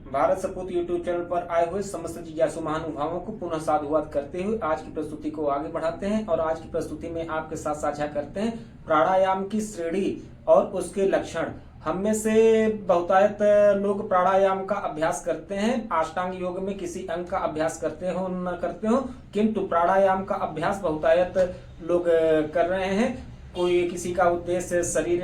भारत सपूत YouTube channel पर आए हुए समस्त जिज्ञासु महानुभावों को पुनः साधुवाद करते हुए आज की प्रस्तुति को आगे बढ़ाते हैं और आज की प्रस्तुति में आपके साथ साझा करते हैं प्राणायाम की श्रेणी और उसके लक्षण। हम में से बहुतायत लोग प्राणायाम का अभ्यास करते हैं, अष्टांग योग में किसी अंग का अभ्यास करते हो न करते हो, किंतु प्राणायाम का अभ्यास बहुतायत लोग कर रहे हैं। कोई किसी का उद्देश्य शरीर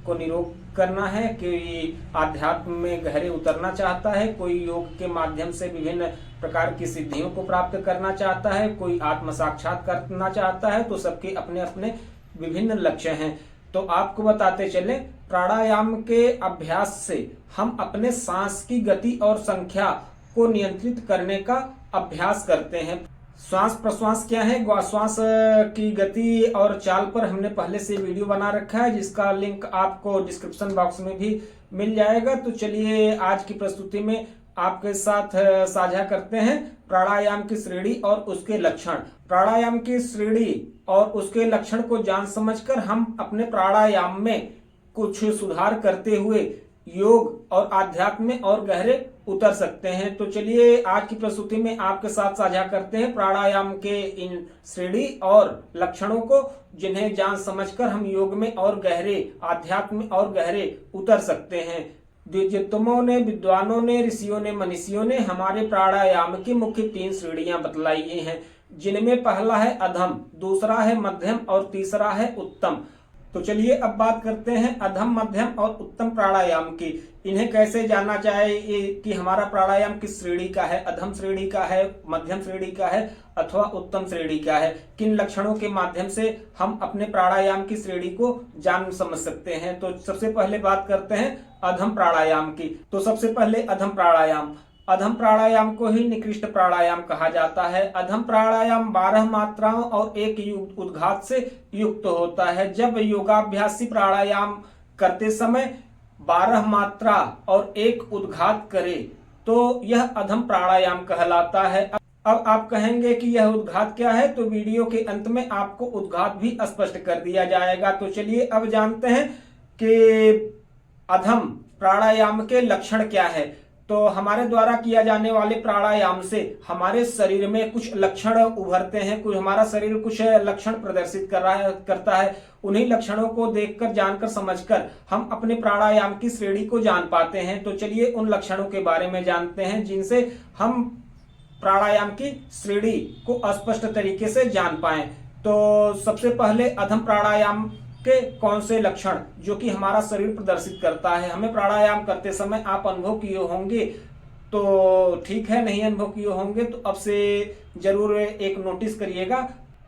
को निरोग करना है, कोई आध्यात्म में गहरे उतरना चाहता है, कोई योग के माध्यम से विभिन्न प्रकार की सिद्धियों को प्राप्त करना चाहता है, कोई आत्म साक्षात करना चाहता है। तो सबके अपने अपने विभिन्न लक्ष्य हैं। तो आपको बताते चले, प्राणायाम के अभ्यास से हम अपने सांस की गति और संख्या को नियंत्रित करने का अभ्यास करते हैं। श्वास प्रश्वास क्या है, श्वास की गति और चाल पर हमने पहले से वीडियो बना रखा है, जिसका लिंक आपको डिस्क्रिप्शन बॉक्स में भी मिल जाएगा। तो चलिए आज की प्रस्तुति में आपके साथ साझा करते हैं प्राणायाम की श्रेणी और उसके लक्षण। प्राणायाम की श्रेणी और उसके लक्षण को जान समझकर हम अपने प्राणायाम में कुछ सुधार करते हुए योग और आध्यात्म में और गहरे उतर सकते हैं। तो चलिए आज की प्रस्तुति में आपके साथ साझा करते हैं प्राणायाम के इन श्रेणी और लक्षणों को, जिन्हें जान समझकर हम योग में और गहरे, आध्यात्म में और गहरे उतर सकते हैं। द्विजोत्तमों ने, विद्वानों ने, ऋषियों ने, मनीषियों ने हमारे प्राणायाम की मुख्य 3 श्रेणियां बतलाई हैं, जिनमें पहला है अधम, दूसरा है मध्यम और तीसरा है उत्तम। तो चलिए अब बात करते हैं अधम, मध्यम और उत्तम प्राणायाम की। इन्हें कैसे जानना चाहिए कि हमारा प्राणायाम किस श्रेणी का है, अधम श्रेणी का है, मध्यम श्रेणी का है अथवा उत्तम श्रेणी का है। किन लक्षणों के माध्यम से हम अपने प्राणायाम की श्रेणी को जान समझ सकते हैं। तो सबसे पहले बात करते हैं अधम प्राणायाम की। तो सबसे पहले अधम प्राणायाम को ही निकृष्ट प्राणायाम कहा जाता है। अधम प्राणायाम 12 मात्राओं और एक उद्घात से युक्त होता है। जब योगाभ्यासी प्राणायाम करते समय 12 मात्रा और एक उद्घात करे तो यह अधम प्राणायाम कहलाता है। अब आप कहेंगे कि यह उद्घात क्या है, तो वीडियो के अंत में आपको उद्घात भी स्पष्ट कर दिया जाएगा। तो चलिए अब जानते हैं कि अधम प्राणायाम के लक्षण क्या है। तो हमारे द्वारा किया जाने वाले प्राणायाम से हमारे शरीर में कुछ लक्षण उभरते हैं, कुछ हमारा शरीर कुछ लक्षण प्रदर्शित करता है। उन्हीं लक्षणों को देखकर, जानकर, समझकर हम अपने प्राणायाम की श्रेणी को जान पाते हैं। तो चलिए उन लक्षणों के बारे में जानते हैं जिनसे हम प्राणायाम की श्रेणी को स्पष्ट तरीके से जान पाएं। तो सबसे पहले अधम प्राणायाम के कौन से लक्षण जो कि हमारा शरीर प्रदर्शित करता है। हमें प्राणायाम करते समय आप अनुभव किए होंगे तो ठीक है, नहीं अनुभव किए होंगे तो अब से जरूर एक नोटिस करिएगा।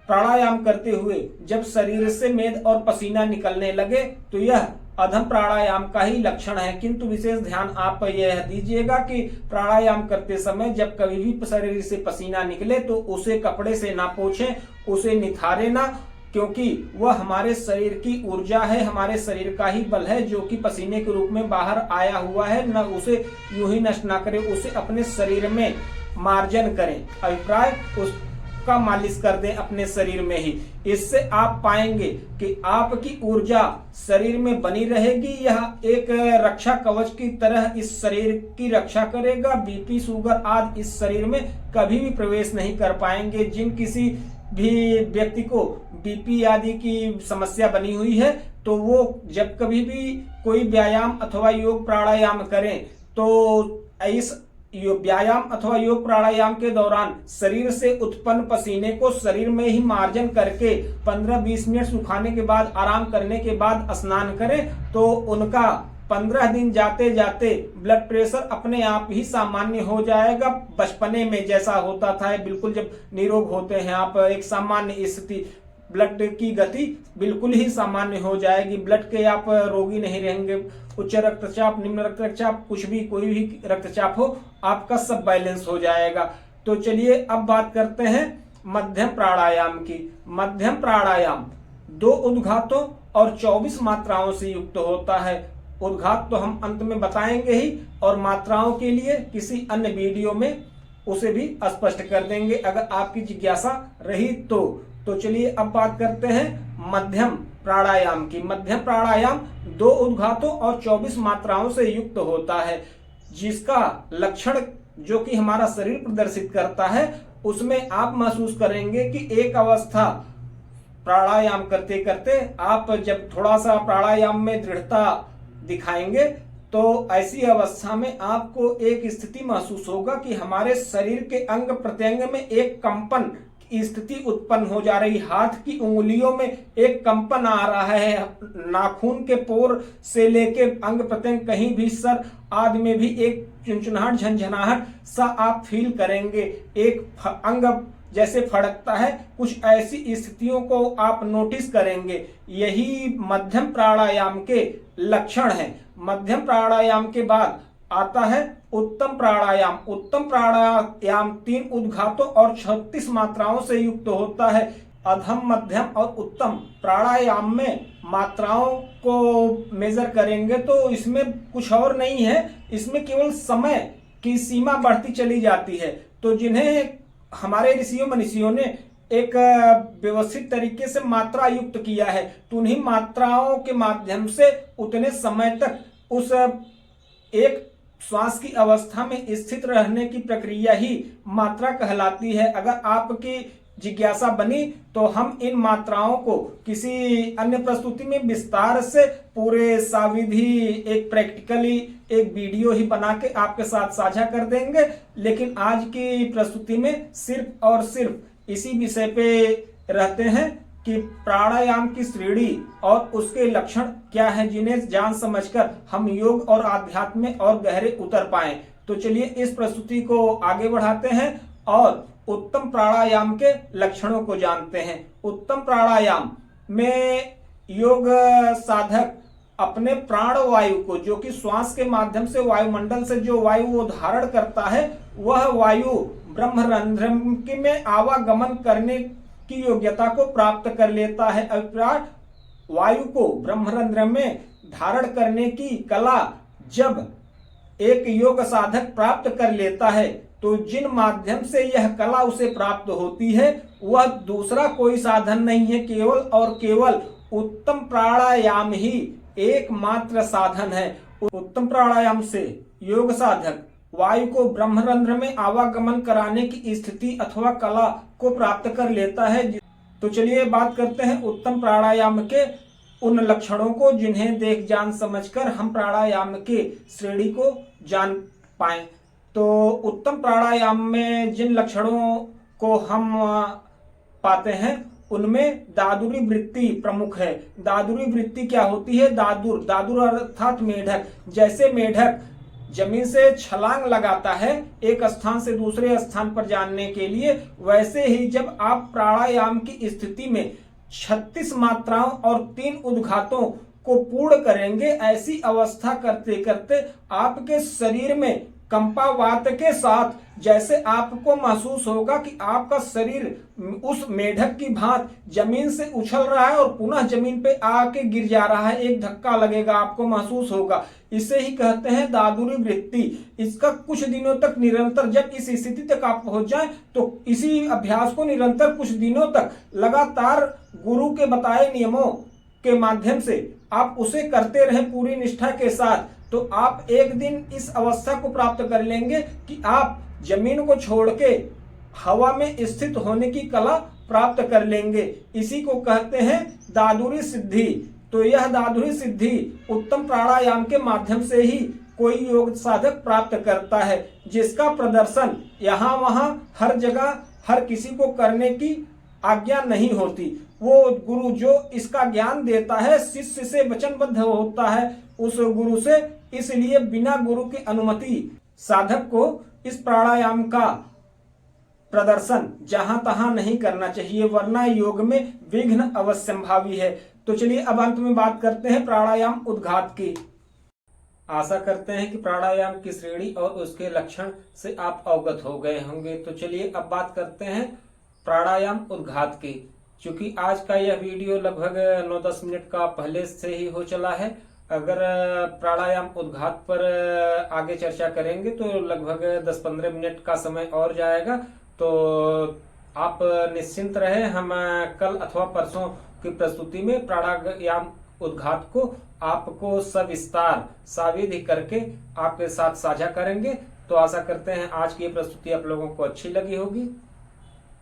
प्राणायाम करते हुए जब शरीर से मेद और पसीना निकलने लगे तो यह अधम प्राणायाम का ही लक्षण है। किंतु विशेष ध्यान आप यह दीजिएगा कि प्राणायाम करते समय जब कभी भी शरीर से पसीना निकले तो उसे कपड़े से ना पोंछें, उसे निथारे ना, क्योंकि वह हमारे शरीर की ऊर्जा है, हमारे शरीर का ही बल है जो कि पसीने के रूप में बाहर आया हुआ है। न उसे यूं ही नष्ट ना करें, उसे अपने शरीर में मार्जन करें, अभिप्राय उसका मालिश कर दें अपने शरीर में ही। इससे आप पाएंगे कि आपकी ऊर्जा शरीर में बनी रहेगी। यह एक रक्षा कवच की तरह इस शरीर की रक्षा करेगा। बीपी, शुगर आदि इस शरीर में कभी भी प्रवेश नहीं कर पाएंगे। जिन किसी भी व्यक्ति को बीपी आदि की समस्या बनी हुई है तो वो जब कभी भी कोई व्यायाम अथवा योग प्राणायाम करें तो इस व्यायाम अथवा योग प्राणायाम के दौरान शरीर से उत्पन्न पसीने को शरीर में ही मार्जन करके 15-20 मिनट सुखाने के बाद, आराम करने के बाद स्नान करें तो उनका 15 दिन जाते जाते ब्लड प्रेशर अपने आप ही सामान्य हो जाएगा। बचपने में जैसा होता था, बिल्कुल जब निरोग होते हैं आप, एक सामान्य स्थिति, ब्लड की गति बिल्कुल ही सामान्य हो जाएगी। ब्लड के आप रोगी नहीं रहेंगे। उच्च रक्तचाप, निम्न रक्तचाप, कुछ भी, कोई भी रक्तचाप हो, आपका सब बैलेंस हो जाएगा। तो चलिए अब बात करते हैं मध्यम प्राणायाम की। मध्यम प्राणायाम 2 उद्घातों और 24 मात्राओं से युक्त होता है। उद्घात तो हम अंत में बताएंगे ही, और मात्राओं के लिए किसी अन्य वीडियो में उसे भी स्पष्ट कर देंगे अगर आपकी जिज्ञासा रही तो चलिए अब बात करते हैं मध्यम प्राणायाम की। मध्यम प्राणायाम 2 उद्घातों और 24 मात्राओं से युक्त होता है। जिसका लक्षण जो कि हमारा शरीर प्रदर्शित करता है, उसमें आप महसूस करेंगे कि एक अवस्था प्राणायाम करते करते आप जब थोड़ा सा प्राणायाम में दृढ़ता दिखाएंगे तो ऐसी अवस्था में आपको एक स्थिति महसूस होगा कि हमारे शरीर के अंग प्रत्यंग में एक कंपन की स्थिति उत्पन्न हो जा रही, हाथ की उंगलियों में एक कंपन आ रहा है, नाखून के पोर से लेके अंग प्रत्यंग कहीं भी सर आदि में भी एक चुनचुनाहट झंझनाहट सा आप फील करेंगे, एक अंग जैसे फड़कता है, कुछ ऐसी स्थितियों को आप नोटिस करेंगे। यही मध्यम प्राणायाम के लक्षण हैं। मध्यम प्राणायाम के बाद आता है उत्तम प्राणायाम। उत्तम प्राणायाम 3 उद्घातों और 36 मात्राओं से युक्त होता है। अधम, मध्यम और उत्तम प्राणायाम में मात्राओं को मेजर करेंगे तो इसमें कुछ और नहीं है, इसमें केवल समय की सीमा बढ़ती चली जाती है। तो जिन्हें हमारे ऋषियों मनीषियों ने एक व्यवस्थित तरीके से मात्रा युक्त किया है, तो उन्हीं मात्राओं के माध्यम से उतने समय तक उस एक श्वास की अवस्था में स्थित रहने की प्रक्रिया ही मात्रा कहलाती है। अगर आपकी जिज्ञासा बनी तो हम इन मात्राओं को किसी अन्य प्रस्तुति में विस्तार से पूरे साविधि एक प्रैक्टिकली एक वीडियो ही बना के आपके साथ साझा कर देंगे, लेकिन आज की प्रस्तुति में सिर्फ और सिर्फ इसी विषय पे रहते हैं कि प्राणायाम की श्रेणी और उसके लक्षण क्या हैं, जिन्हें जान समझकर हम योग और आध्यात्म में और गहरे उतर पाएं। तो चलिए इस प्रस्तुति को आगे बढ़ाते हैं और उत्तम प्राणायाम के लक्षणों को जानते हैं। उत्तम प्राणायाम में योग साधक अपने प्राण वायु को, जो कि श्वास के माध्यम से वायुमंडल से जो वायु वो धारण करता है, वह वायु ब्रह्मरंध्र में आवागमन करने की योग्यता को प्राप्त कर लेता है। अर्थात वायु को ब्रह्मरंध्र में धारण करने की कला जब एक योग साधक प्राप्त कर लेता है तो जिन माध्यम से यह कला उसे प्राप्त होती है वह दूसरा कोई साधन नहीं है, केवल और केवल उत्तम प्राणायाम ही एकमात्र साधन है। उत्तम प्राणायाम से योग साधक वायु को ब्रह्मरंध्र में आवागमन कराने की स्थिति अथवा कला को प्राप्त कर लेता है। तो चलिए बात करते हैं उत्तम प्राणायाम के उन लक्षणों को जिन्हें देख जान समझकर हम प्राणायाम के श्रेणी को जान पाएं। तो उत्तम प्राणायाम में जिन लक्षणों को हम पाते हैं उनमें दादुरी वृत्ति प्रमुख है। दादुरी वृत्ति क्या होती है? दादुर अर्थात मेढक। जैसे मेढक जमीन से छलांग लगाता है एक स्थान से दूसरे स्थान पर जाने के लिए, वैसे ही जब आप प्राणायाम की स्थिति में 36 मात्राओं और 3 उद्घातों को पूर्ण करेंगे, ऐसी अवस्था करते करते आपके शरीर में कंपावात के साथ जैसे आपको महसूस होगा कि आपका शरीर उस मेढक की भांति जमीन से उछल रहा है और पुनः जमीन पे आके गिर जा रहा है, एक धक्का लगेगा, आपको महसूस होगा। इसे ही कहते हैं दादुरी वृत्ति। इसका कुछ दिनों तक निरंतर, जब इस स्थिति तक आप पहुंच जाएं तो इसी अभ्यास को निरंतर कुछ दिनों तक लगातार गुरु के बताए नियमों के माध्यम से आप उसे करते रहे पूरी निष्ठा के साथ, तो आप एक दिन इस अवस्था को प्राप्त कर लेंगे कि आप जमीन को छोड़ के हवा में स्थित होने की कला प्राप्त कर लेंगे। इसी को कहते हैं दादुरी सिद्धि। तो यह दादुरी सिद्धि उत्तम प्राणायाम के माध्यम से ही कोई योग साधक प्राप्त करता है, जिसका प्रदर्शन यहाँ वहाँ हर जगह हर किसी को करने की आज्ञा नहीं होती। वो गुरु जो इसका ज्ञान देता है शिष्य से वचनबद्ध होता है उस गुरु से, इसलिए बिना गुरु की अनुमति साधक को इस प्राणायाम का प्रदर्शन जहां तहां नहीं करना चाहिए, वरना योग में विघ्न अवश्यंभावी है। तो चलिए अब अंत में बात करते हैं प्राणायाम उद्घात की। आशा करते हैं कि प्राणायाम की श्रेणी और उसके लक्षण से आप अवगत हो गए होंगे। तो चलिए अब बात करते हैं प्राणायाम उद्घात की। चूंकि आज का यह वीडियो लगभग 9-10 मिनट का पहले से ही हो चला है, अगर प्राणायाम उद्घात पर आगे चर्चा करेंगे तो लगभग 10-15 मिनट का समय और जाएगा। तो आप निश्चिंत रहे, हम कल अथवा परसों की प्रस्तुति में प्राणायाम उद्घात को आपको सविस्तार साविधि करके आपके साथ साझा करेंगे। तो आशा करते हैं आज की ये प्रस्तुति आप लोगों को अच्छी लगी होगी।